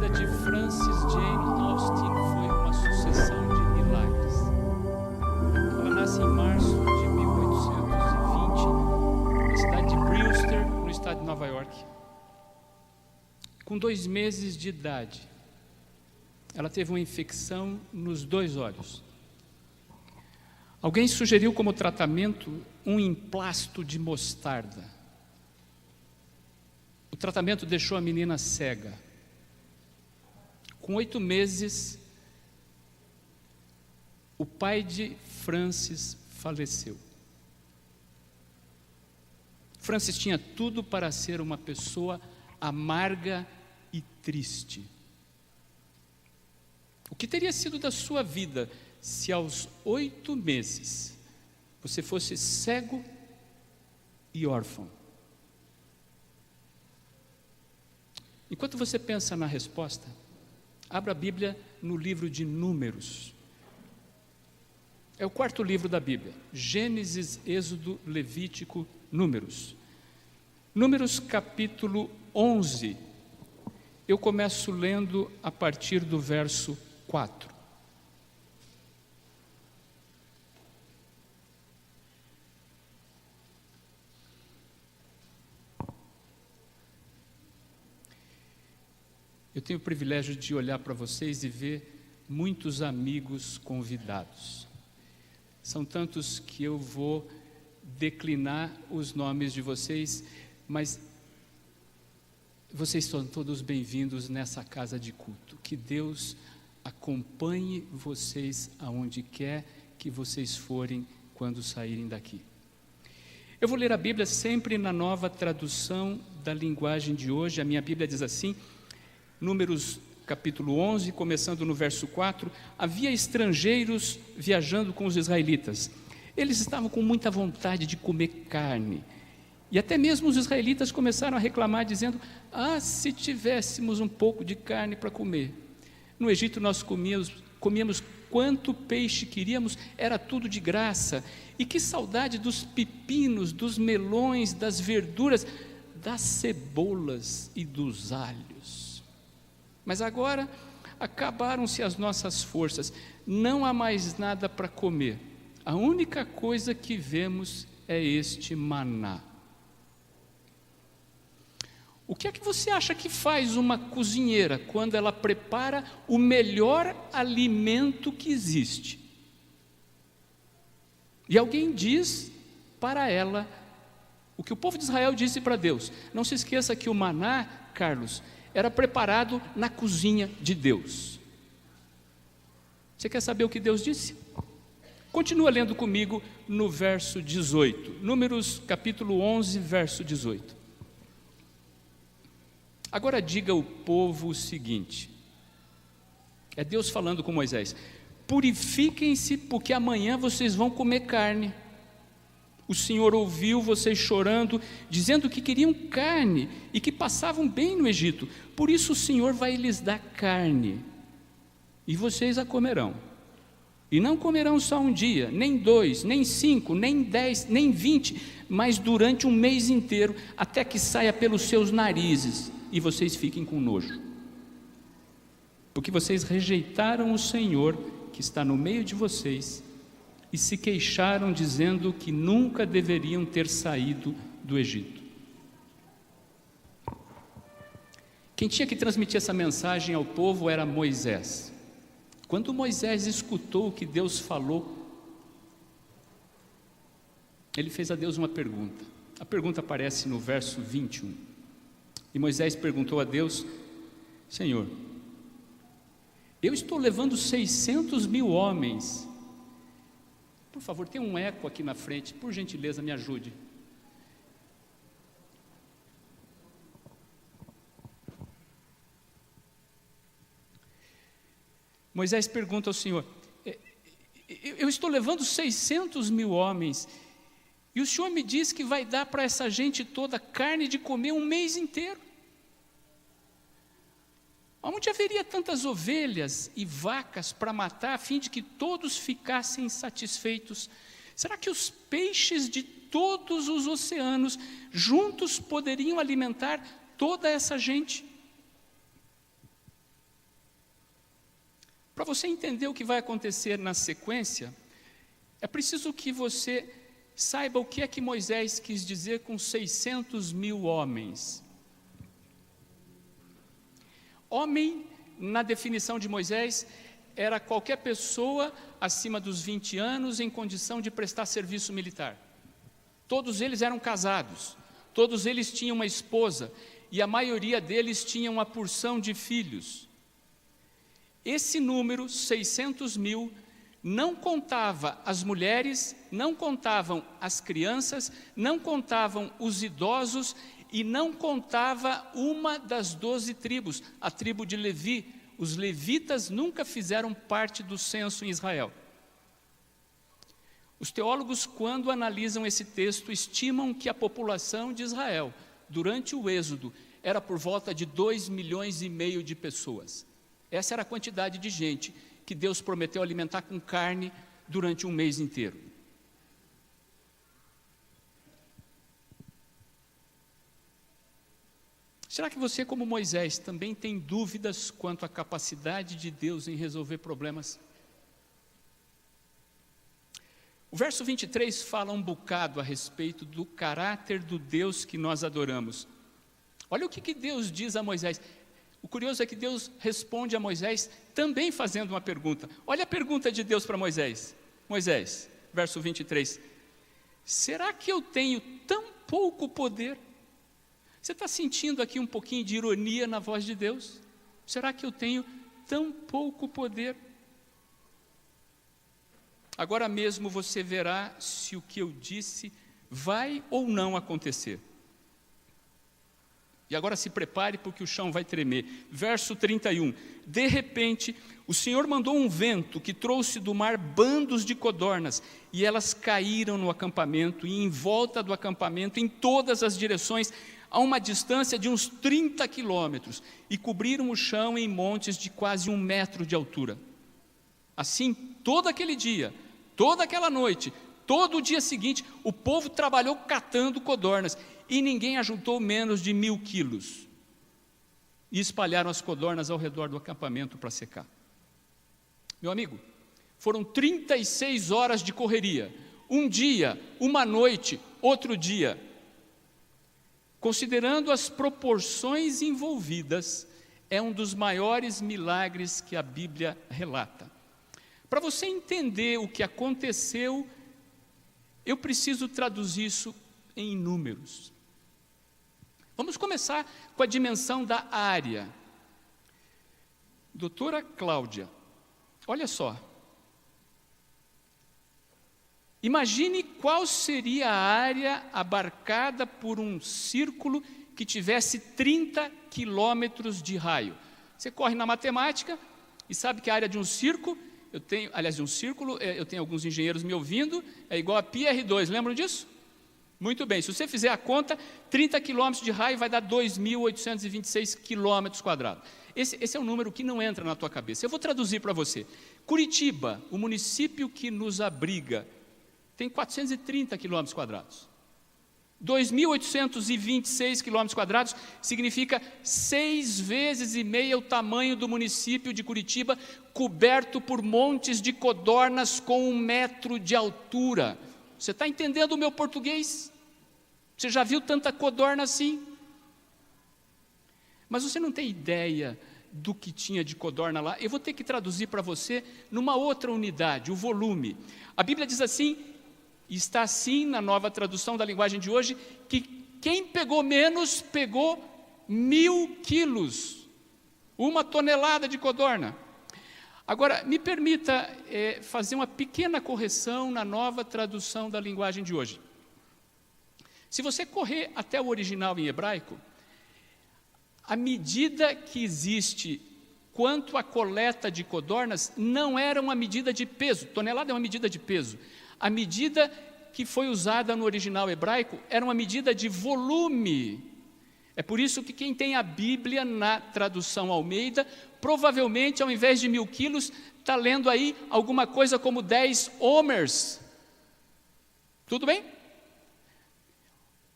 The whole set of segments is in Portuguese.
vida de Frances Jane Austen foi uma sucessão de milagres. Ela nasce em março de 1820, na cidade de Brewster, no estado de Nova York. Com 2 meses de idade, ela teve uma infecção nos 2 olhos. Alguém sugeriu como tratamento um emplasto de mostarda. O tratamento deixou a menina cega. Com 8 meses, o pai de Frances faleceu. Frances tinha tudo para ser uma pessoa amarga e triste. O que teria sido da sua vida se aos 8 meses você fosse cego e órfão? Enquanto você pensa na resposta, abra a Bíblia no livro de Números. É o 4º livro da Bíblia: Gênesis, Êxodo, Levítico, Números. Números capítulo 11. Eu começo lendo a partir do verso 4. Eu tenho o privilégio de olhar para vocês e ver muitos amigos convidados. São tantos que eu vou declinar os nomes de vocês, mas vocês são todos bem-vindos nessa casa de culto. Que Deus acompanhe vocês aonde quer que vocês forem quando saírem daqui. Eu vou ler a Bíblia sempre na Nova Tradução da Linguagem de hoje. A minha Bíblia diz assim, Números capítulo 11, começando no verso 4, havia estrangeiros viajando com os israelitas. Eles estavam com muita vontade de comer carne. E até mesmo os israelitas começaram a reclamar, dizendo: se tivéssemos um pouco de carne para comer. No Egito nós comíamos quanto peixe queríamos, era tudo de graça. E que saudade dos pepinos, dos melões, das verduras, das cebolas e dos alhos. Mas agora acabaram-se as nossas forças, não há mais nada para comer. A única coisa que vemos é este maná. O que é que você acha que faz uma cozinheira quando ela prepara o melhor alimento que existe? E alguém diz para ela o que o povo de Israel disse para Deus. Não se esqueça que o maná, Carlos, era preparado na cozinha de Deus. Você quer saber o que Deus disse? Continua lendo comigo no verso 18. Números capítulo 11, verso 18. Agora diga ao povo o seguinte, é Deus falando com Moisés: purifiquem-se, porque amanhã vocês vão comer carne. O Senhor ouviu vocês chorando, dizendo que queriam carne e que passavam bem no Egito. Por isso o Senhor vai lhes dar carne e vocês a comerão. E não comerão só um dia, nem 2, nem 5, nem 10, nem 20, mas durante um mês inteiro, até que saia pelos seus narizes e vocês fiquem com nojo. Porque vocês rejeitaram o Senhor que está no meio de vocês e se queixaram dizendo que nunca deveriam ter saído do Egito. Quem tinha que transmitir essa mensagem ao povo era Moisés. Quando Moisés escutou o que Deus falou, ele fez a Deus uma pergunta. A pergunta aparece no verso 21. E Moisés perguntou a Deus: Senhor, eu estou levando 600 mil homens. Por favor, tem um eco aqui na frente, por gentileza, me ajude. Moisés pergunta ao Senhor: eu estou levando 600 mil homens, e o Senhor me diz que vai dar para essa gente toda carne de comer um mês inteiro. Onde haveria tantas ovelhas e vacas para matar, a fim de que todos ficassem satisfeitos? Será que os peixes de todos os oceanos juntos poderiam alimentar toda essa gente? você entender o que vai acontecer na sequência, é preciso que você saiba o que é que Moisés quis dizer com 600 mil homens. Homem, na definição de Moisés, era qualquer pessoa acima dos 20 anos em condição de prestar serviço militar. Todos eles eram casados, todos eles tinham uma esposa, e a maioria deles tinha uma porção de filhos. Esse número, 600 mil, não contava as mulheres, não contavam as crianças, não contavam os idosos e não contava uma das 12 tribos, a tribo de Levi. Os levitas nunca fizeram parte do censo em Israel. Os teólogos, quando analisam esse texto, estimam que a população de Israel, durante o Êxodo, era por volta de 2,5 milhões de pessoas. Essa era a quantidade de gente que Deus prometeu alimentar com carne durante um mês inteiro. Será que você, como Moisés, também tem dúvidas quanto à capacidade de Deus em resolver problemas? O verso 23 fala um bocado a respeito do caráter do Deus que nós adoramos. Olha o que Deus diz a Moisés. O curioso é que Deus responde a Moisés também fazendo uma pergunta. Olha a pergunta de Deus para Moisés. Moisés, verso 23. Será que eu tenho tão pouco poder? Você está sentindo aqui um pouquinho de ironia na voz de Deus? Será que eu tenho tão pouco poder? Agora mesmo você verá se o que eu disse vai ou não acontecer. E agora se prepare porque o chão vai tremer. Verso 31. De repente, o Senhor mandou um vento que trouxe do mar bandos de codornas, e elas caíram no acampamento e em volta do acampamento, em todas as direções, a uma distância de uns 30 quilômetros, e cobriram o chão em montes de quase 1 metro de altura. Assim, todo aquele dia, toda aquela noite, todo o dia seguinte, o povo trabalhou catando codornas, e ninguém ajuntou menos de 1.000 quilos. E espalharam as codornas ao redor do acampamento para secar. Meu amigo, foram 36 horas de correria. Um dia, uma noite, outro dia. Considerando as proporções envolvidas, é um dos maiores milagres que a Bíblia relata. Para você entender o que aconteceu, eu preciso traduzir isso em números. Vamos começar com a dimensão da área. Doutora Cláudia, olha só. Imagine qual seria a área abarcada por um círculo que tivesse 30 quilômetros de raio. Você corre na matemática e sabe que a área de um círculo, eu tenho alguns engenheiros me ouvindo, é igual a πr2, lembram disso? Muito bem, se você fizer a conta, 30 quilômetros de raio vai dar 2.826 quilômetros quadrados. Esse é um número que não entra na tua cabeça. Eu vou traduzir para você. Curitiba, o município que nos abriga, tem 430 quilômetros quadrados. 2.826 quilômetros quadrados significa 6,5 vezes o tamanho do município de Curitiba, coberto por montes de codornas com 1 metro de altura. Você está entendendo o meu português? Você já viu tanta codorna assim? Mas você não tem ideia do que tinha de codorna lá. Eu vou ter que traduzir para você numa outra unidade, o volume. A Bíblia diz assim, e está assim na nova tradução da linguagem de hoje, que quem pegou menos, pegou 1.000 quilos, 1 tonelada de codorna. Agora, me permita fazer uma pequena correção na nova tradução da linguagem de hoje. Se você correr até o original em hebraico, a medida que existe quanto à coleta de codornas não era uma medida de peso, tonelada é uma medida de peso. A medida que foi usada no original hebraico era uma medida de volume. É por isso que quem tem a Bíblia na tradução Almeida, provavelmente ao invés de 1.000 quilos, está lendo aí alguma coisa como 10 homers. Tudo bem?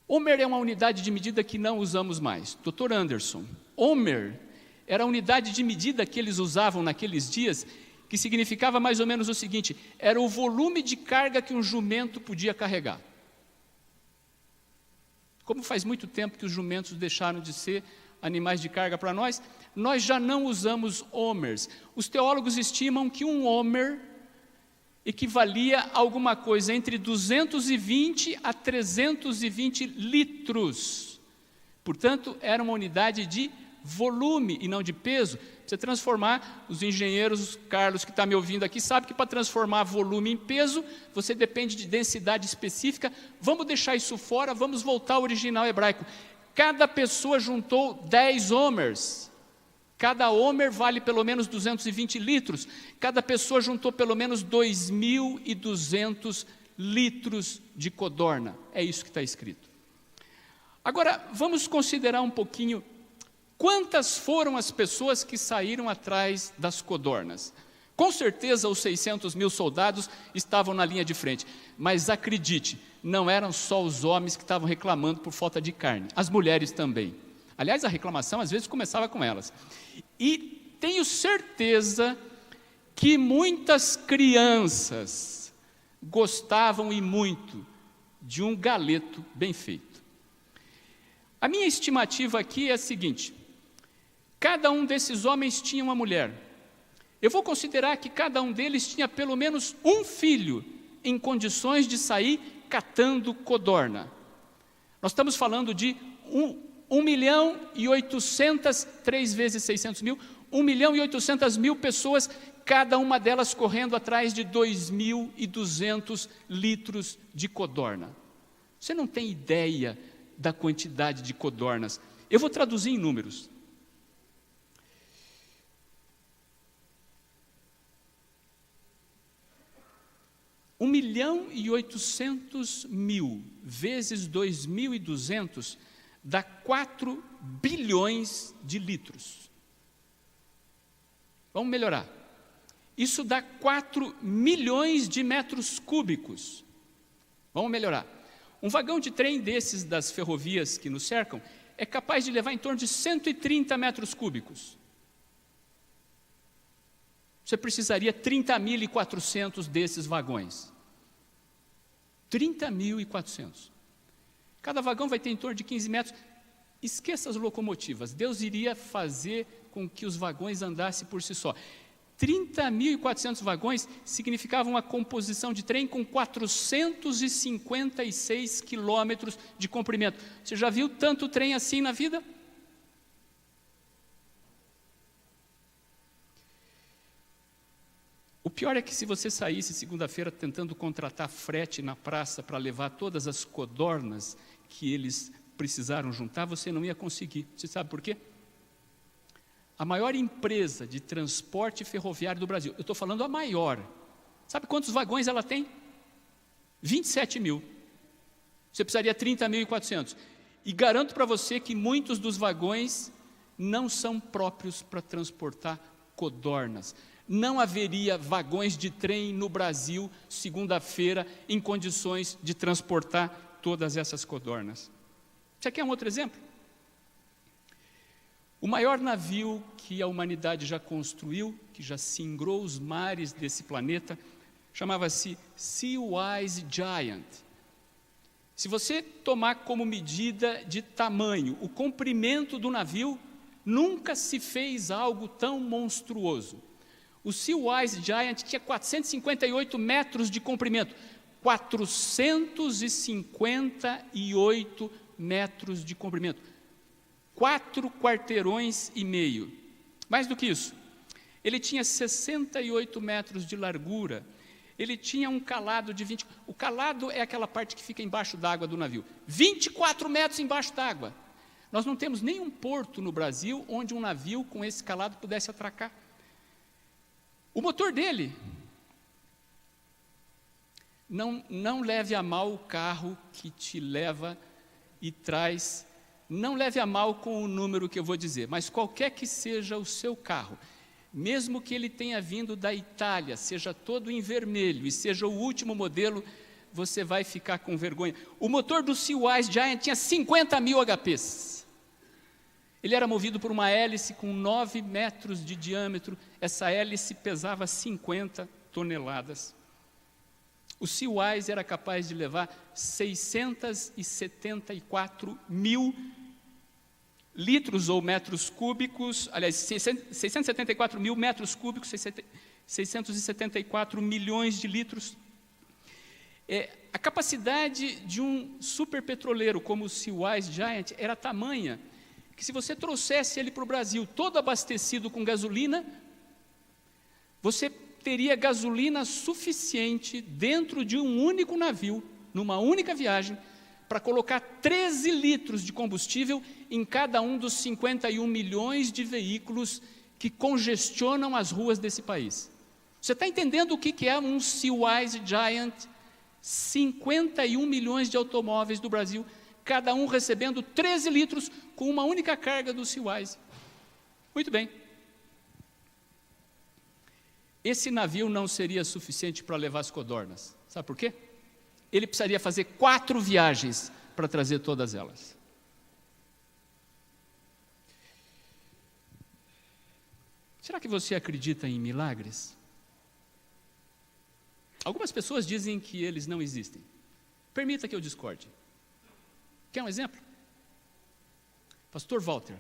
Homer é uma unidade de medida que não usamos mais. Dr. Anderson, Homer era a unidade de medida que eles usavam naqueles dias, que que significava mais ou menos o seguinte: era o volume de carga que um jumento podia carregar. Como faz muito tempo que os jumentos deixaram de ser animais de carga para nós, nós já não usamos homers. Os teólogos estimam que um homer equivalia a alguma coisa entre 220 a 320 litros. Portanto, era uma unidade de volume e não de peso. Para você transformar, os engenheiros, Carlos que está me ouvindo aqui, sabe que para transformar volume em peso, você depende de densidade específica. Vamos deixar isso fora, vamos voltar ao original hebraico. Cada pessoa juntou 10 homers. Cada homer vale pelo menos 220 litros. Cada pessoa juntou pelo menos 2.200 litros de codorna. É isso que está escrito. Agora, vamos considerar um pouquinho quantas foram as pessoas que saíram atrás das codornas. Com certeza os 600 mil soldados estavam na linha de frente, mas acredite, não eram só os homens que estavam reclamando por falta de carne, as mulheres também. Aliás, a reclamação às vezes começava com elas. E tenho certeza que muitas crianças gostavam e muito de um galeto bem feito. A minha estimativa aqui é a seguinte: cada um desses homens tinha uma mulher. Eu vou considerar que cada um deles tinha pelo menos um filho em condições de sair catando codorna. Nós estamos falando de 1.800.000, 3 vezes 600 mil, 1.800.000 pessoas, cada uma delas correndo atrás de 2.200 litros de codorna. Você não tem ideia da quantidade de codornas. Eu vou traduzir em números. Um 1.800.000 vezes 2.200 dá 4 bilhões de litros. Vamos melhorar. Isso dá 4 milhões de metros cúbicos. Vamos melhorar. Um vagão de trem desses das ferrovias que nos cercam é capaz de levar em torno de 130 metros cúbicos. Você precisaria 30.400 desses vagões. 30.400. Cada vagão vai ter em torno de 15 metros. Esqueça as locomotivas. Deus iria fazer com que os vagões andassem por si só. 30.400 vagões significavam uma composição de trem com 456 quilômetros de comprimento. Você já viu tanto trem assim na vida? O pior é que se você saísse segunda-feira tentando contratar frete na praça para levar todas as codornas que eles precisaram juntar, você não ia conseguir. Você sabe por quê? A maior empresa de transporte ferroviário do Brasil, eu estou falando a maior, sabe quantos vagões ela tem? 27 mil. Você precisaria 30.400. E garanto para você que muitos dos vagões não são próprios para transportar codornas. Não haveria vagões de trem no Brasil, segunda-feira, em condições de transportar todas essas codornas. Você quer um outro exemplo? O maior navio que a humanidade já construiu, que já singrou os mares desse planeta, chamava-se Seawise Giant. Se você tomar como medida de tamanho o comprimento do navio, nunca se fez algo tão monstruoso. O Seawise Giant tinha 458 metros de comprimento, 458 metros de comprimento, 4 quarteirões e meio. Mais do que isso, ele tinha 68 metros de largura, ele tinha um calado de 20... O calado é aquela parte que fica embaixo d'água do navio, 24 metros embaixo d'água. Nós não temos nenhum porto no Brasil onde um navio com esse calado pudesse atracar. O motor dele, não leve a mal o carro que te leva e traz, não leve a mal com o número que eu vou dizer, mas qualquer que seja o seu carro, mesmo que ele tenha vindo da Itália, seja todo em vermelho e seja o último modelo, você vai ficar com vergonha. O motor do Seawise Giant tinha 50.000 HPs. Ele era movido por uma hélice com 9 metros de diâmetro. Essa hélice pesava 50 toneladas. O Seawise era capaz de levar 674 mil litros ou metros cúbicos, aliás, 674 mil metros cúbicos, 674 milhões de litros. A capacidade de um superpetroleiro como o Seawise Giant era tamanha que, se você trouxesse ele para o Brasil todo abastecido com gasolina, você teria gasolina suficiente dentro de um único navio, numa única viagem, para colocar 13 litros de combustível em cada um dos 51 milhões de veículos que congestionam as ruas desse país. Você está entendendo o que é um Seawise Giant? 51 milhões de automóveis do Brasil, cada um recebendo 13 litros com uma única carga do Seawise. Muito bem. Esse navio não seria suficiente para levar as codornas. Sabe por quê? Ele precisaria fazer 4 viagens para trazer todas elas. Será que você acredita em milagres? Algumas pessoas dizem que eles não existem. Permita que eu discorde. Quer um exemplo? Pastor Walter,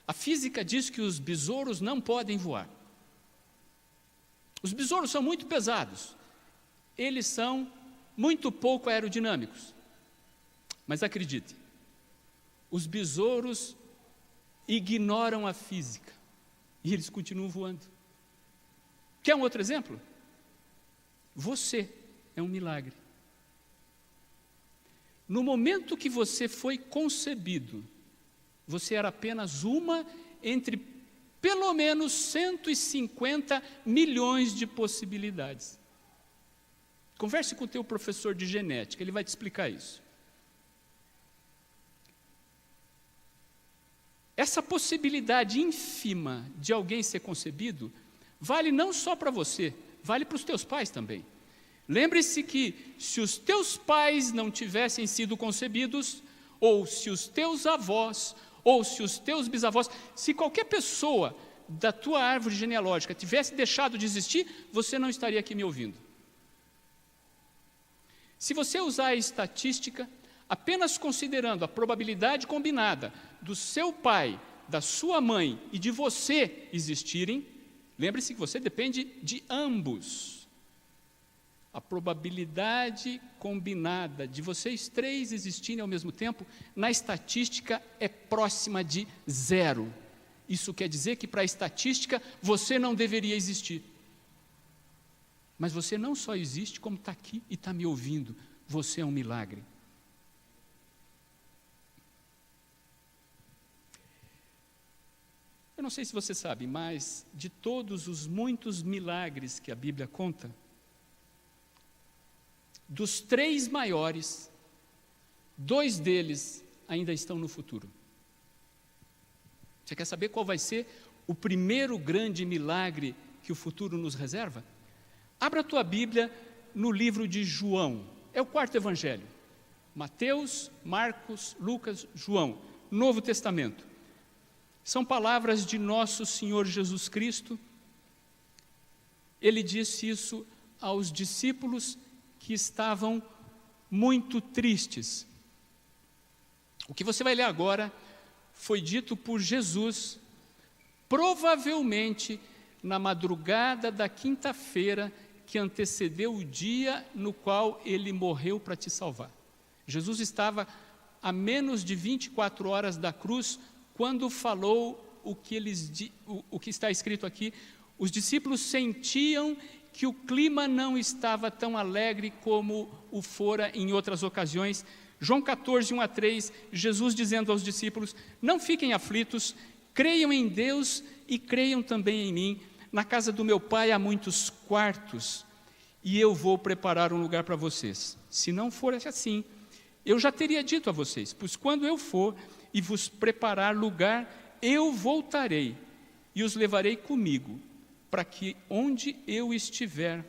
a física diz que os besouros não podem voar. Os besouros são muito pesados. Eles são muito pouco aerodinâmicos. Mas acredite, os besouros ignoram a física e eles continuam voando. Quer um outro exemplo? Você é um milagre. No momento que você foi concebido, você era apenas uma entre pelo menos 150 milhões de possibilidades. Converse com o teu professor de genética, ele vai te explicar isso. Essa possibilidade ínfima de alguém ser concebido vale não só para você, vale para os teus pais também. Lembre-se que se os teus pais não tivessem sido concebidos, ou se os teus avós, ou se os teus bisavós, se qualquer pessoa da tua árvore genealógica tivesse deixado de existir, você não estaria aqui me ouvindo. Se você usar a estatística, apenas considerando a probabilidade combinada do seu pai, da sua mãe e de você existirem, lembre-se que você depende de ambos. A probabilidade combinada de vocês 3 existirem ao mesmo tempo, na estatística, é próxima de 0. Isso quer dizer que, para a estatística, você não deveria existir. Mas você não só existe, como está aqui e está me ouvindo. Você é um milagre. Eu não sei se você sabe, mas de todos os muitos milagres que a Bíblia conta, dos 3 maiores, 2 deles ainda estão no futuro. Você quer saber qual vai ser o primeiro grande milagre que o futuro nos reserva? Abra a tua Bíblia no livro de João, é o 4º evangelho. Mateus, Marcos, Lucas, João, Novo Testamento. São palavras de nosso Senhor Jesus Cristo. Ele disse isso aos discípulos que estavam muito tristes. O que você vai ler agora foi dito por Jesus, provavelmente na madrugada da quinta-feira que antecedeu o dia no qual ele morreu para te salvar. Jesus estava a menos de 24 horas da cruz quando falou o que está escrito aqui. Os discípulos sentiam que o clima não estava tão alegre como o fora em outras ocasiões. João 14, 1-3, Jesus dizendo aos discípulos: não fiquem aflitos, creiam em Deus e creiam também em mim. Na casa do meu Pai há muitos quartos, e eu vou preparar um lugar para vocês. Se não for assim, eu já teria dito a vocês, pois quando eu for e vos preparar lugar, eu voltarei e os levarei comigo, para que onde eu estiver,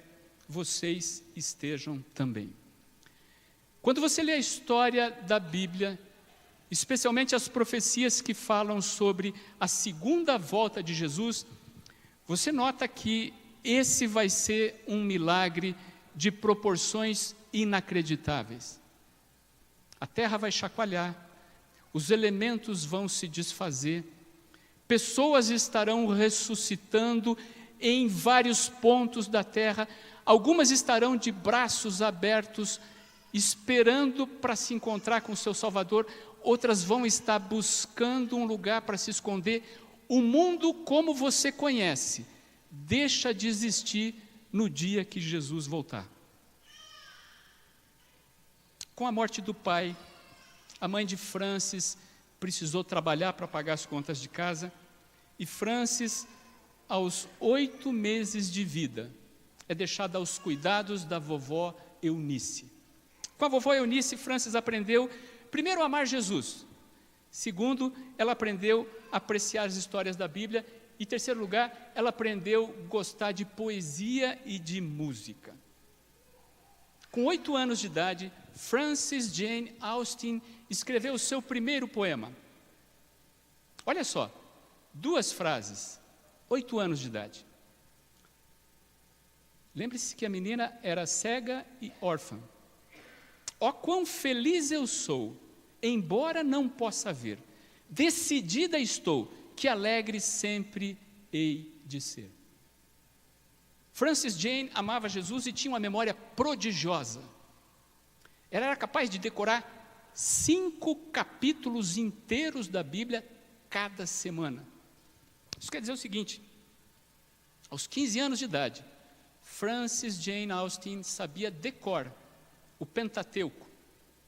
vocês estejam também. Quando você lê a história da Bíblia, especialmente as profecias que falam sobre a segunda volta de Jesus, você nota que esse vai ser um milagre de proporções inacreditáveis. A terra vai chacoalhar, os elementos vão se desfazer, pessoas estarão ressuscitando em vários pontos da terra, algumas estarão de braços abertos, esperando para se encontrar com o seu Salvador, outras vão estar buscando um lugar para se esconder. O mundo como você conhece deixa de existir no dia que Jesus voltar. Com a morte do pai, a mãe de Francis precisou trabalhar para pagar as contas de casa, e Francis, aos 8 meses de vida, é deixada aos cuidados da vovó Eunice. Com a vovó Eunice, Francis aprendeu, primeiro, a amar Jesus. Segundo, ela aprendeu a apreciar as histórias da Bíblia. E, em terceiro lugar, ela aprendeu a gostar de poesia e de música. Com 8 anos de idade, Frances Jane Austen escreveu o seu primeiro poema. Olha só, 2 frases, 8 anos de idade. Lembre-se que a menina era cega e órfã. Ó, quão feliz eu sou, embora não possa ver. Decidida estou, que alegre sempre hei de ser. Frances Jane amava Jesus e tinha uma memória prodigiosa. Ela era capaz de decorar 5 capítulos inteiros da Bíblia cada semana. Isso quer dizer o seguinte: aos 15 anos de idade, Frances Jane Austen sabia de cor o Pentateuco,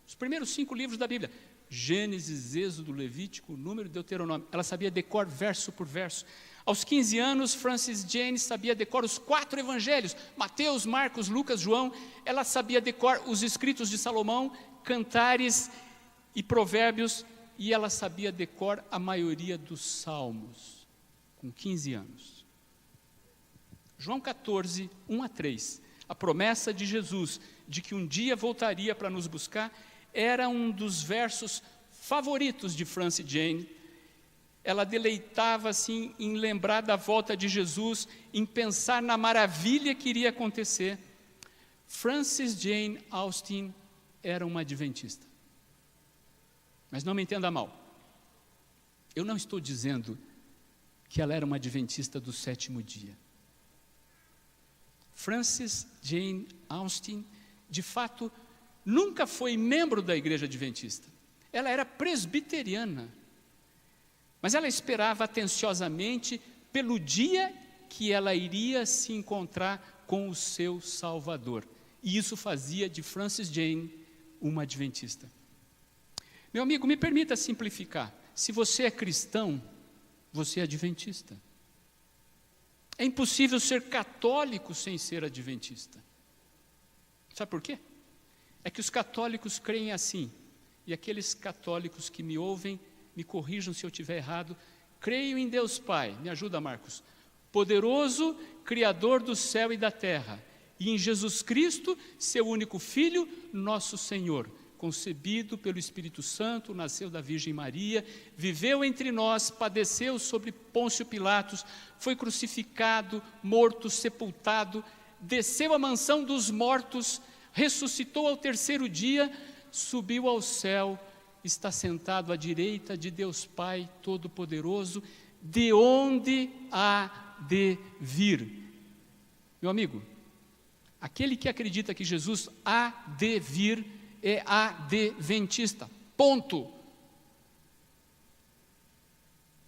os primeiros 5 livros da Bíblia, Gênesis, Êxodo, Levítico, Número, Deuteronômio. Ela sabia de cor verso por verso. Aos 15 anos, Frances Jane sabia de cor os 4 evangelhos, Mateus, Marcos, Lucas, João. Ela sabia de cor os escritos de Salomão, Cantares e Provérbios, e ela sabia de cor a maioria dos salmos, com 15 anos. João 14, 1 a 3, a promessa de Jesus de que um dia voltaria para nos buscar, era um dos versos favoritos de Frances Jane. Ela deleitava assim em lembrar da volta de Jesus, em pensar na maravilha que iria acontecer. Frances Jane Austen era uma adventista. Mas não me entenda mal. Eu não estou dizendo que ela era uma adventista do 7º dia. Frances Jane Austen, de fato, nunca foi membro da igreja adventista. Ela era presbiteriana. Mas ela esperava atenciosamente pelo dia que ela iria se encontrar com o seu Salvador. E isso fazia de Frances Jane uma adventista. Meu amigo, me permita simplificar. Se você é cristão, você é adventista. É impossível ser católico sem ser adventista. Sabe por quê? É que os católicos creem assim, e aqueles católicos que me ouvem, me corrijam se eu estiver errado, creio em Deus Pai, me ajuda, Marcos, poderoso, Criador do céu e da terra, e em Jesus Cristo, seu único Filho, nosso Senhor, concebido pelo Espírito Santo, nasceu da Virgem Maria, viveu entre nós, padeceu sobre Pôncio Pilatos, foi crucificado, morto, sepultado, desceu à mansão dos mortos, ressuscitou ao 3º dia, subiu ao céu, está sentado à direita de Deus Pai Todo-Poderoso, de onde há de vir. Meu amigo, aquele que acredita que Jesus há de vir é adventista, ponto.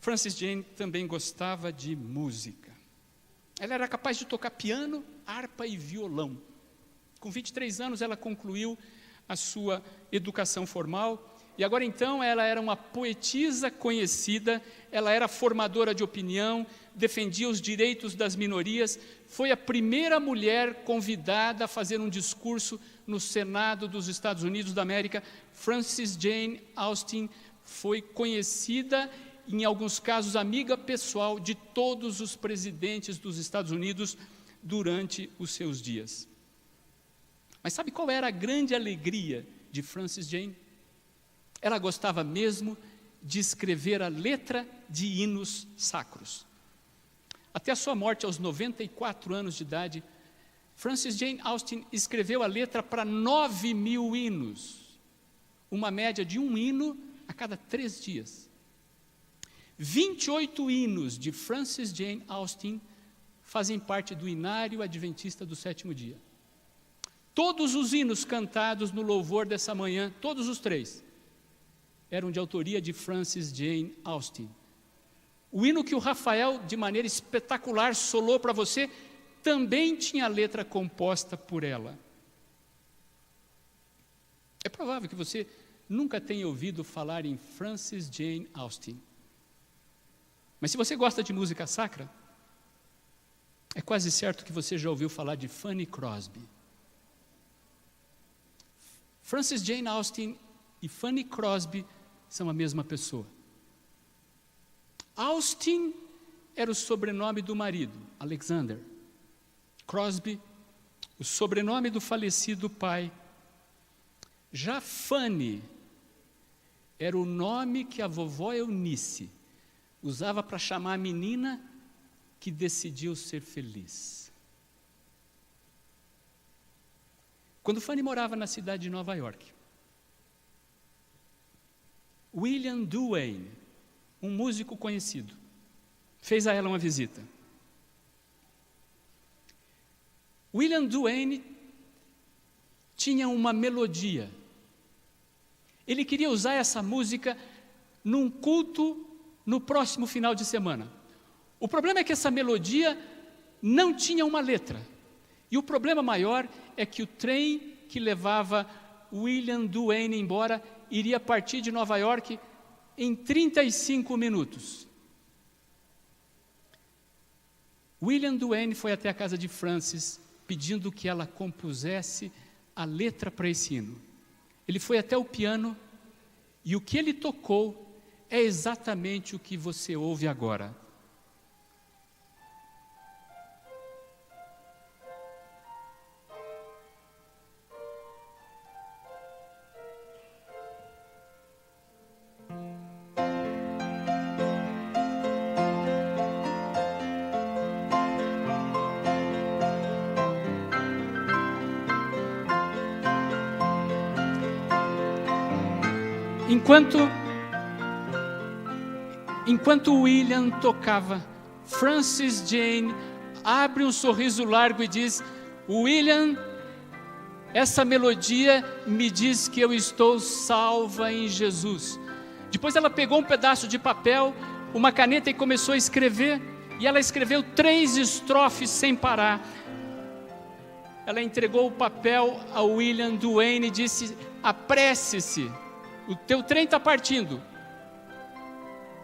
Frances Jane também gostava de música. Ela era capaz de tocar piano, harpa e violão. Com 23 anos ela concluiu a sua educação formal, e agora então ela era uma poetisa conhecida, ela era formadora de opinião, defendia os direitos das minorias, foi a primeira mulher convidada a fazer um discurso no Senado dos Estados Unidos da América. Frances Jane Austen foi conhecida, em alguns casos amiga pessoal de todos os presidentes dos Estados Unidos durante os seus dias. Mas sabe qual era a grande alegria de Frances Jane? Ela gostava mesmo de escrever a letra de hinos sacros. Até a sua morte, aos 94 anos de idade, Frances Jane Austen escreveu a letra para 9.000 hinos, uma média de um hino a cada 3 dias. 28 hinos de Frances Jane Austen fazem parte do Inário Adventista do Sétimo Dia. Todos os hinos cantados no louvor dessa manhã, todos os 3, eram de autoria de Frances Jane Austen. O hino que o Rafael, de maneira espetacular, solou para você, também tinha a letra composta por ela. É provável que você nunca tenha ouvido falar em Frances Jane Austen. Mas se você gosta de música sacra, é quase certo que você já ouviu falar de Fanny Crosby. Frances Jane Austen e Fanny Crosby são a mesma pessoa. Austen era o sobrenome do marido, Alexander. Crosby, o sobrenome do falecido pai. Já Fanny era o nome que a vovó Eunice usava para chamar a menina que decidiu ser feliz. Quando Fanny morava na cidade de Nova York, William Duane, um músico conhecido, fez a ela uma visita. William Duane tinha uma melodia. Ele queria usar essa música num culto no próximo final de semana. O problema é que essa melodia não tinha uma letra. E o problema maior é que o trem que levava William Duane embora iria partir de Nova York em 35 minutos. William Duane foi até a casa de Frances pedindo que ela compusesse a letra para esse hino. Ele foi até o piano e o que ele tocou é exatamente o que você ouve agora. Enquanto William tocava, Frances Jane abre um sorriso largo e diz: William, essa melodia me diz que eu estou salva em Jesus. Depois ela pegou um pedaço de papel, uma caneta e começou a escrever, e ela escreveu 3 estrofes sem parar. Ela entregou o papel a William Duane e disse: apresse-se, o teu trem está partindo.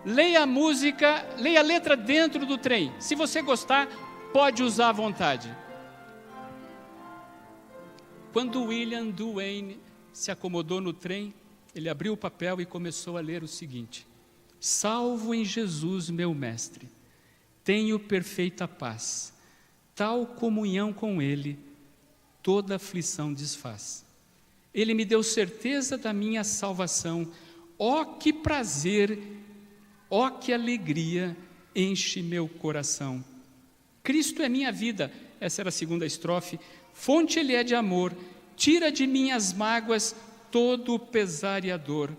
Leia a música, leia a letra dentro do trem. Se você gostar, pode usar à vontade. Quando William Duane se acomodou no trem, ele abriu o papel e começou a ler o seguinte: salvo em Jesus, meu mestre, tenho perfeita paz, tal comunhão com Ele, toda aflição desfaz. Ele me deu certeza da minha salvação, ó que prazer, ó que alegria enche meu coração. Cristo é minha vida, essa era a segunda estrofe, fonte Ele é de amor, tira de mim as mágoas, todo o pesar e a dor.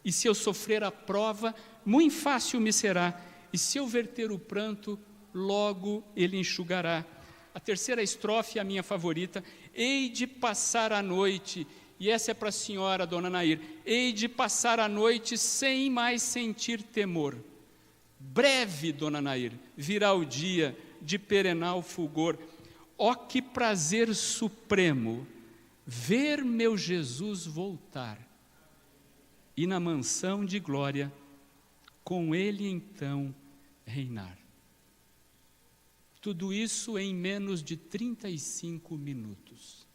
E se eu sofrer a prova, muito fácil me será, e se eu verter o pranto, logo Ele enxugará. A terceira estrofe é a minha favorita, hei de passar a noite, e essa é para a senhora, dona Nair, hei de passar a noite sem mais sentir temor. Breve, dona Nair, virá o dia de perenal fulgor. Ó que prazer supremo, ver meu Jesus voltar, e na mansão de glória, com Ele então reinar. Tudo isso em menos de 35 minutos.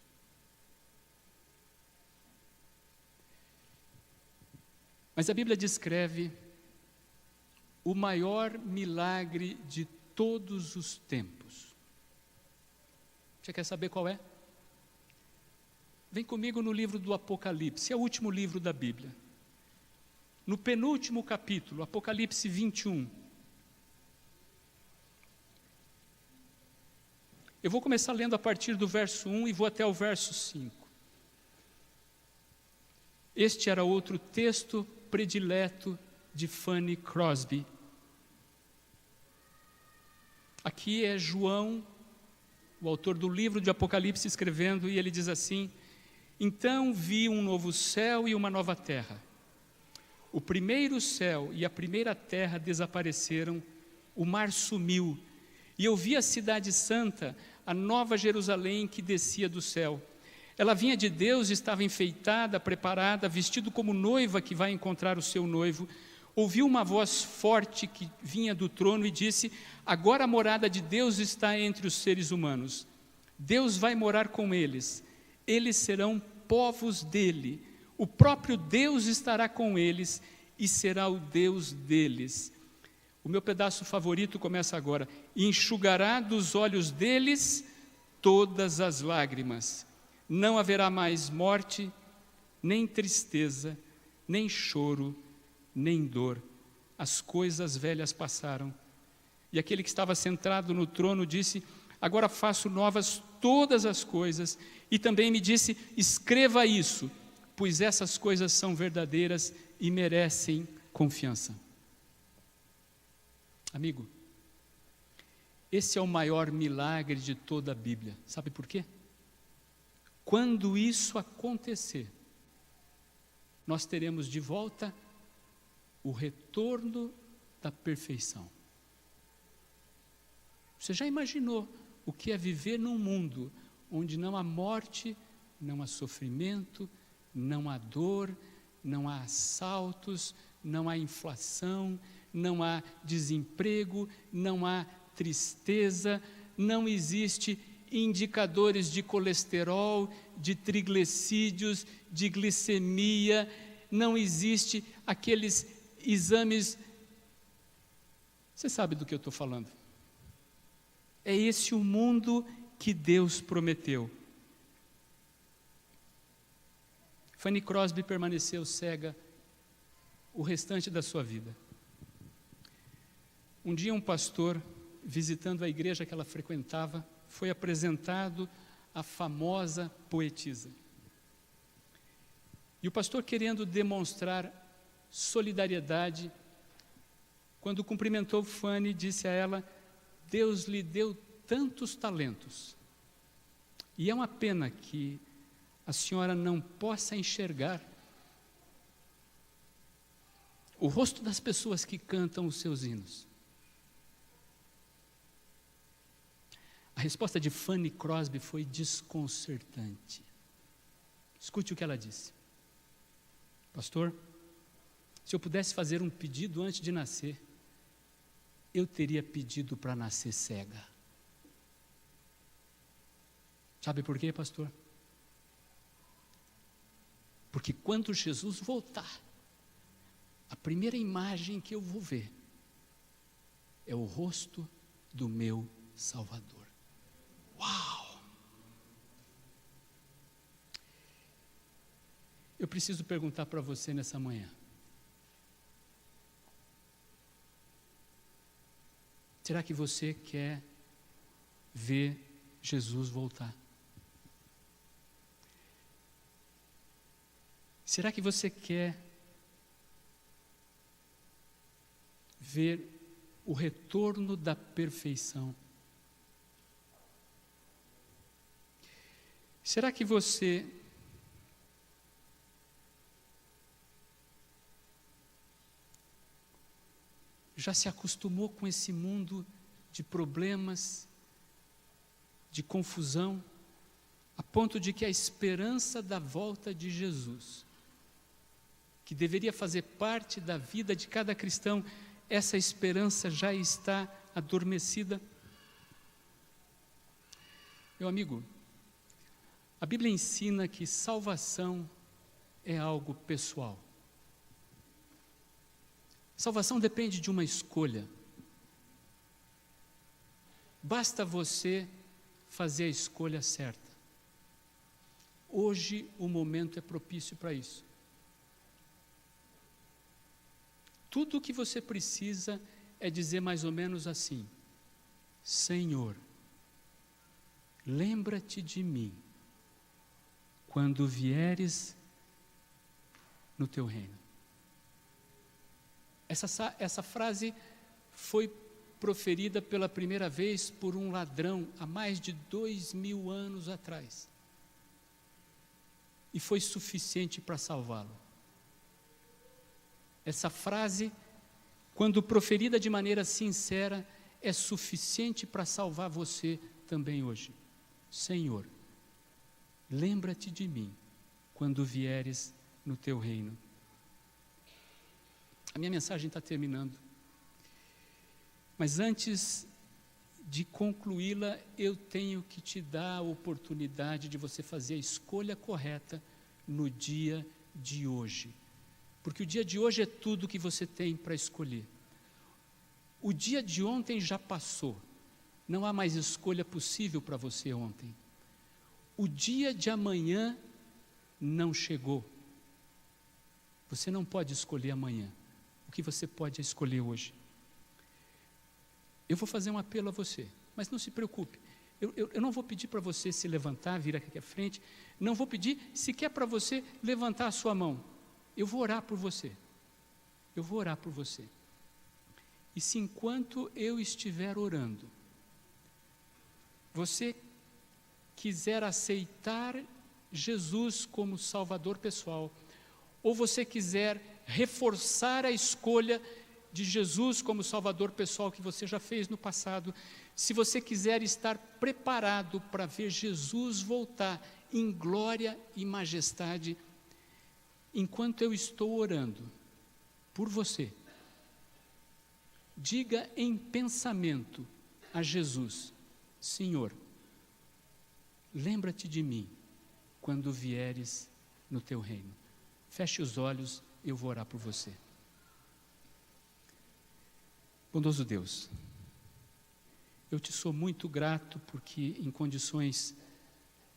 Mas a Bíblia descreve o maior milagre de todos os tempos. Você quer saber qual é? Vem comigo no livro do Apocalipse, é o último livro da Bíblia. no penúltimo capítulo, Apocalipse 21. Eu vou começar lendo a partir do verso 1 e vou até o verso 5. Este era outro texto predileto de Fanny Crosby. Aqui é João, o autor do livro de Apocalipse, escrevendo, e ele diz assim: então vi um novo céu e uma nova terra. O primeiro céu e a primeira terra desapareceram, o mar sumiu, e eu vi a cidade santa, a nova Jerusalém que descia do céu. Ela vinha de Deus, estava enfeitada, preparada, vestida como noiva que vai encontrar o seu noivo. Ouvi uma voz forte que vinha do trono e disse: agora a morada de Deus está entre os seres humanos. Deus vai morar com eles. Eles serão povos dele. O próprio Deus estará com eles e será o Deus deles. O meu pedaço favorito começa agora. E enxugará dos olhos deles todas as lágrimas. Não haverá mais morte, nem tristeza, nem choro, nem dor. As coisas velhas passaram. E aquele que estava sentado no trono disse: agora faço novas todas as coisas. E também me disse: escreva isso, pois essas coisas são verdadeiras e merecem confiança. Amigo, esse é o maior milagre de toda a Bíblia. Sabe por quê? Quando isso acontecer, nós teremos de volta o retorno da perfeição. Você já imaginou o que é viver num mundo onde não há morte, não há sofrimento, não há dor, não há assaltos, não há inflação, não há desemprego, não há tristeza, não existe indicadores de colesterol, de triglicídios, de glicemia, não existe aqueles exames. Você sabe do que eu estou falando? É esse o mundo que Deus prometeu. Fanny Crosby permaneceu cega o restante da sua vida. Um dia um pastor, visitando a igreja que ela frequentava, foi apresentado à famosa poetisa. E o pastor, querendo demonstrar solidariedade, quando cumprimentou Fanny, disse a ela: Deus lhe deu tantos talentos, e é uma pena que a senhora não possa enxergar o rosto das pessoas que cantam os seus hinos. A resposta de Fanny Crosby foi desconcertante. Escute o que ela disse: pastor, se eu pudesse fazer um pedido antes de nascer, eu teria pedido para nascer cega. Sabe por quê, pastor? Porque quando Jesus voltar, a primeira imagem que eu vou ver é o rosto do meu Salvador. Uau! Eu preciso perguntar para você nessa manhã: será que você quer ver Jesus voltar? Será que você quer ver o retorno da perfeição? Será que você já se acostumou com esse mundo de problemas, de confusão, a ponto de que a esperança da volta de Jesus, que deveria fazer parte da vida de cada cristão, essa esperança já está adormecida? Meu amigo, a Bíblia ensina que salvação é algo pessoal. Salvação depende de uma escolha. Basta você fazer a escolha certa. Hoje o momento é propício para isso. Tudo o que você precisa é dizer mais ou menos assim: Senhor, lembra-te de mim quando vieres no teu reino. Essa frase foi proferida pela primeira vez por um ladrão há mais de 2000 anos atrás. E foi suficiente para salvá-lo. Essa frase, quando proferida de maneira sincera, é suficiente para salvar você também hoje. Senhor, lembra-te de mim quando vieres no teu reino. A minha mensagem está terminando. Mas antes de concluí-la, eu tenho que te dar a oportunidade de você fazer a escolha correta no dia de hoje. Porque o dia de hoje é tudo que você tem para escolher. O dia de ontem já passou. Não há mais escolha possível para você ontem. O dia de amanhã não chegou. Você não pode escolher amanhã. O que você pode é escolher hoje. Eu vou fazer um apelo a você, mas não se preocupe. Eu não vou pedir para você se levantar, vir aqui à frente. Não vou pedir sequer para você levantar a sua mão. Eu vou orar por você. Eu vou orar por você. E se enquanto eu estiver orando, você quiser aceitar Jesus como Salvador pessoal, ou você quiser reforçar a escolha de Jesus como Salvador pessoal que você já fez no passado, se você quiser estar preparado para ver Jesus voltar em glória e majestade, enquanto eu estou orando por você, diga em pensamento a Jesus: Senhor, lembra-te de mim quando vieres no teu reino. Feche os olhos, eu vou orar por você. Bondoso Deus, eu te sou muito grato porque em condições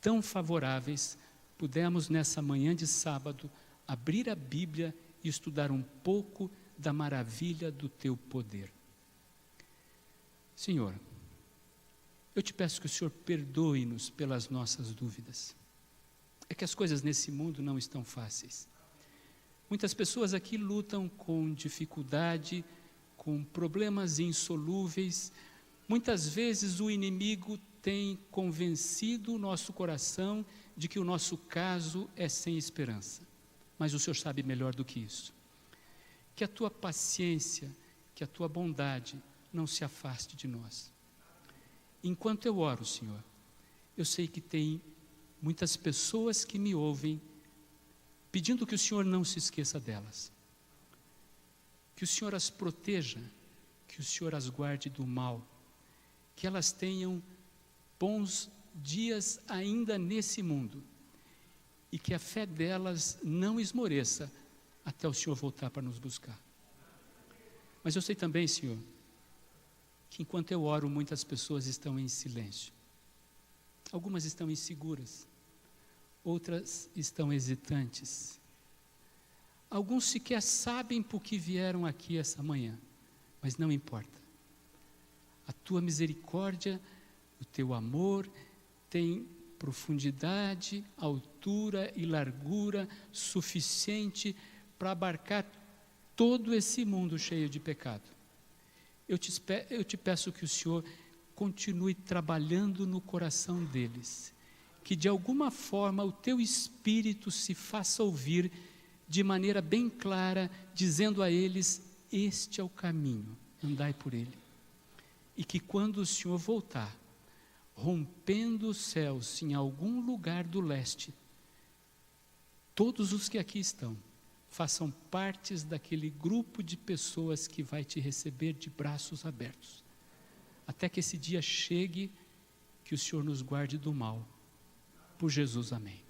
tão favoráveis pudemos nessa manhã de sábado abrir a Bíblia e estudar um pouco da maravilha do teu poder. Senhor, eu te peço que o Senhor perdoe-nos pelas nossas dúvidas. É que as coisas nesse mundo não estão fáceis. Muitas pessoas aqui lutam com dificuldade, com problemas insolúveis. Muitas vezes o inimigo tem convencido o nosso coração de que o nosso caso é sem esperança. Mas o Senhor sabe melhor do que isso. Que a tua paciência, que a tua bondade não se afaste de nós. Enquanto eu oro, Senhor, eu sei que tem muitas pessoas que me ouvem pedindo que o Senhor não se esqueça delas. Que o Senhor as proteja, que o Senhor as guarde do mal, que elas tenham bons dias ainda nesse mundo e que a fé delas não esmoreça até o Senhor voltar para nos buscar. Mas eu sei também, Senhor, que enquanto eu oro, muitas pessoas estão em silêncio. Algumas estão inseguras, outras estão hesitantes. Alguns sequer sabem por que vieram aqui essa manhã, mas não importa. A tua misericórdia, o teu amor tem profundidade, altura e largura suficiente para abarcar todo esse mundo cheio de pecado. Eu te peço que o Senhor continue trabalhando no coração deles, que de alguma forma o teu Espírito se faça ouvir de maneira bem clara, dizendo a eles: este é o caminho, andai por ele. E que quando o Senhor voltar, rompendo os céus em algum lugar do leste, todos os que aqui estão façam partes daquele grupo de pessoas que vai te receber de braços abertos. Até que esse dia chegue, que o Senhor nos guarde do mal. Por Jesus, amém.